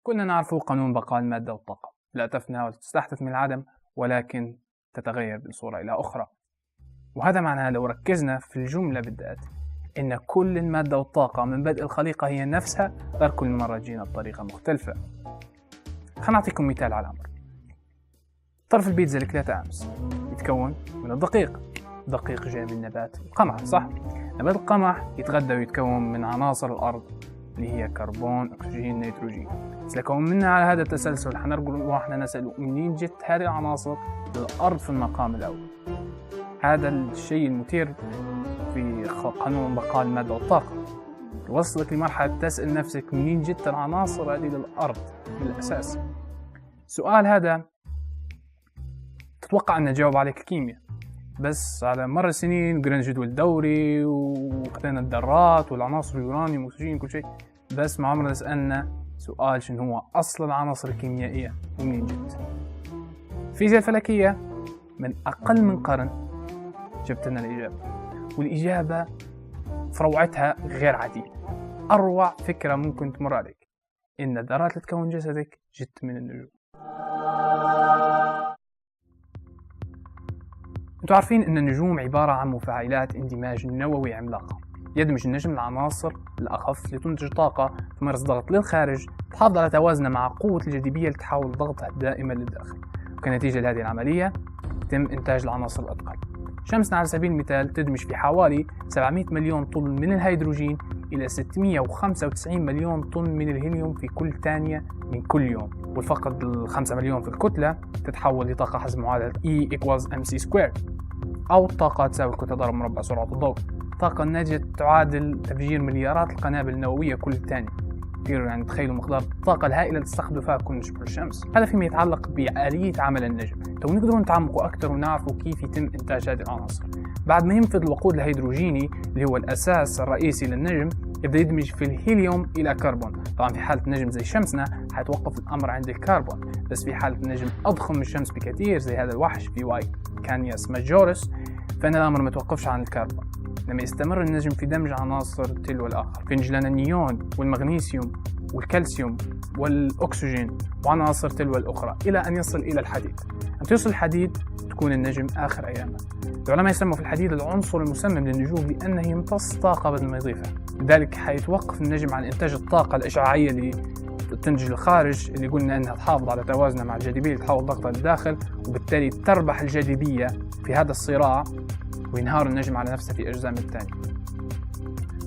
كنا نعرف قانون بقاء المادة والطاقة، لا تفنى ولا تستحدث من العدم، ولكن تتغير من صورة إلى أخرى. وهذا معناه لو ركزنا في الجملة بالذات إن كل المادة والطاقة من بدء الخليقة هي نفسها، غير كل مرة جينا بطريقة مختلفة. خلينا نعطيكم مثال على الأمر. طرف البيتزا اللي كليتها أمس يتكون من الدقيق. دقيق جاي من نبات القمح، صح؟ نبات القمح يتغذى ويتكون من عناصر الأرض اللي هي كربون، أكسجين، نيتروجين. بس لكون منا على هذا التسلسل حنرجع نسأل منين جت هذه العناصر للأرض في المقام الأول. هذا الشيء المثير في قانون بقاء المادة والطاقة، يوصلك لمرحلة تسأل نفسك منين جت العناصر هذه للأرض من الأساس. السؤال هذا تتوقع أن نجاوب عليه الكيمياء، بس على مر السنين قرينا جدول دوري وقرينا الذرات والعناصر اليورانيوم والأكسجين كل شيء، بس ما عمرنا سألنا سؤال شنو هو أصل العناصر الكيميائية ومنين جت. الفيزياء الفلكية من أقل من قرن جبت لنا الإجابة، والإجابة في روعتها غير عادية. أروع فكرة ممكن تمر عليك إن الذرات اللي تكون جسدك جت من النجوم. انتوا عارفين ان النجوم عبارة عن مفاعلات اندماج نووي عملاقة، يدمج النجم العناصر الأخف لتنتج طاقة تمارس ضغط للخارج تحافظ على توازنه مع قوة الجاذبية لتحول ضغطها دائما للداخل، وكنتيجة لهذه العملية يتم إنتاج العناصر الأثقل. شمسنا على سبيل المثال تدمج في حوالي 700 مليون طن من الهيدروجين إلى 695 مليون طن من الهيليوم في كل ثانية من كل يوم، والفقد 5 مليون في الكتلة تتحول لطاقة حسب معادلة E=mc²، أو الطاقة تساوي الكتلة ضرب مربع سرعة الضوء. الطاقة الناتجة تعادل تفجير مليارات القنابل النووية كل ثانية. يعني تخيلوا مقدار الطاقة الهائلة اللي تستخدم فيها كل نجم الشمس. هذا فيما يتعلق بآلية عمل النجم. تو نقدر نتعمقوا أكثر ونعرفوا كيف يتم إنتاج هذه العناصر. بعد ما ينفذ الوقود الهيدروجيني اللي هو الأساس الرئيسي للنجم، يبدأ يدمج في الهيليوم إلى كربون. طبعا في حالة نجم زي شمسنا حيتوقف الأمر عند الكربون، بس في حالة نجم أضخم من الشمس بكثير زي هذا الوحش في واي كانياس ماجورس، فإن الأمر ما توقفش عن الكربون. لما يستمر النجم في دمج عناصر تلو الآخر، ينتج لنا النيون والمغنيسيوم والكالسيوم والأكسجين وعناصر تلو الأخرى إلى أن يصل إلى الحديد. أن يوصل الحديد تكون النجم آخر أيامه. العلماء يسموا في الحديد العنصر المسمم للنجوم لأنه يمتص طاقة بدل ما يضيفها، لذلك حيتوقف النجم عن إنتاج الطاقة الإشعاعية اللي تنتج الخارج، اللي قلنا أنها تحافظ على توازنها مع الجاذبية تحول ضغطها للداخل، وبالتالي تربح الجاذبية في هذا الصراع وينهار النجم على نفسه في أجزاء من الثانية.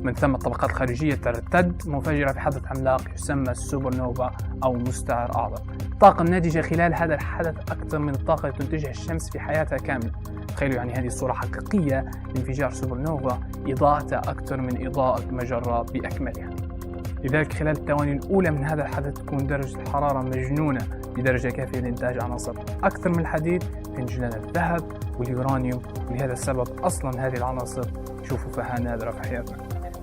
من ثم الطبقات الخارجية ترتد منفجرة في حدث عملاق يسمى السوبر نوفا أو مستعر أعظم. الطاقة الناتجة خلال هذا الحدث أكثر من الطاقة اللي تنتجها الشمس في حياتها كاملة. تخيلوا يعني هذه الصورة حقيقية لانفجار سوبر نوفا، إضاءتها أكثر من إضاءة المجرة بأكملها. لذلك خلال الثواني الأولى من هذا الحدث تكون درجة الحرارة مجنونة بدرجة كافية لإنتاج عناصر أكثر من الحديد، تنتج لنا الذهب واليورانيوم، ولهذا السبب أصلا هذه العناصر نشوفوا فيها نادرة في حياتنا.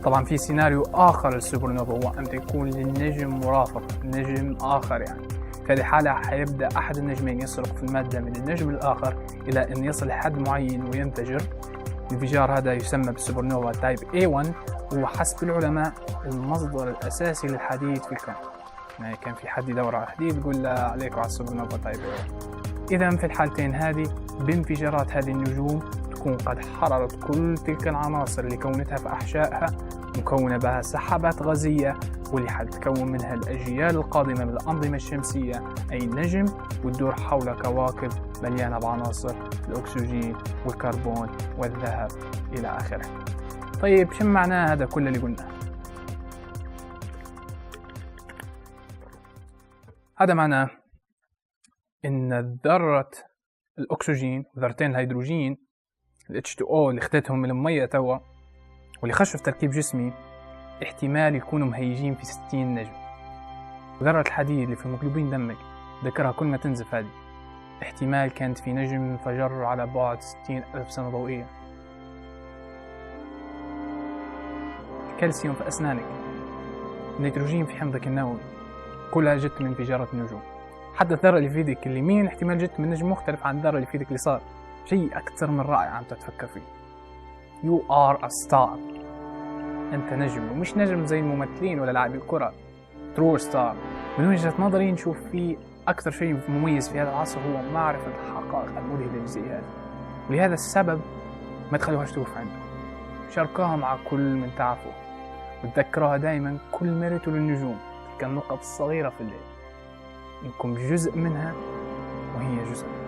طبعا في سيناريو آخر للسوبر نوفا، هو أن تكون للنجم مرافق نجم آخر. يعني في هذه الحالة حيبدأ أحد النجمين يسرق في المادة من النجم الآخر إلى أن يصل لحد معين وينفجر. الانفجار هذا يسمى بالسوبر نوفا تايب A1، وحسب العلماء المصدر الأساسي للحديد في الكون. يعني كان في حد يدور على حديد يقول له عليكم على السوبر نوفا تايب A1. إذا في الحالتين هذه بانفجارات هذه النجوم تكون قد حررت كل تلك العناصر اللي كونتها في أحشائها، مكونة بها سحابات غازية، واللي حتكون منها الأجيال القادمة من الأنظمة الشمسية أي النجم، وتدور حول كواكب مليانة بعناصر الأكسجين والكربون والذهب إلى آخره. طيب شو معناه هذا كل اللي قلناه؟ هذا معناه إن ذرة الأكسجين وذرتين الهيدروجين ال H2O اللي اخذتهم من المية توا واللي خشوا في تركيب جسمي احتمال يكونوا مهيجين في 60 نجم. وذرة الحديد اللي في هيموجلوبين دمك ذكرها كل ما تنزف هذه احتمال كانت في نجم انفجر على بعد 60,000 سنة ضوئية. الكالسيوم في أسنانك، النيتروجين في حمضك النووي، كلها جت من انفجارات النجوم. حتى الذرة اللي في ايدك اليمين احتمال جت من نجم مختلف عن الذرة اللي في ايدك اليسار. شيء أكثر من رائع أنت تفكر فيه. You are a star. أنت نجم، ومش نجم زي الممثلين ولا لاعبي الكرة. True star. من وجهة نظري نشوف فيه أكثر شيء مميز في هذا العصر هو معرفة الحقائق المذهلة للجزئيات، ولهذا السبب ما تخلوهاش توقف عنده، شاركوها مع كل من تعرفه، وتذكروها دائما كل ما ريتوا للنجوم تلك النقط الصغيرة في الليل إنكم جزء منها وهي جزء منها.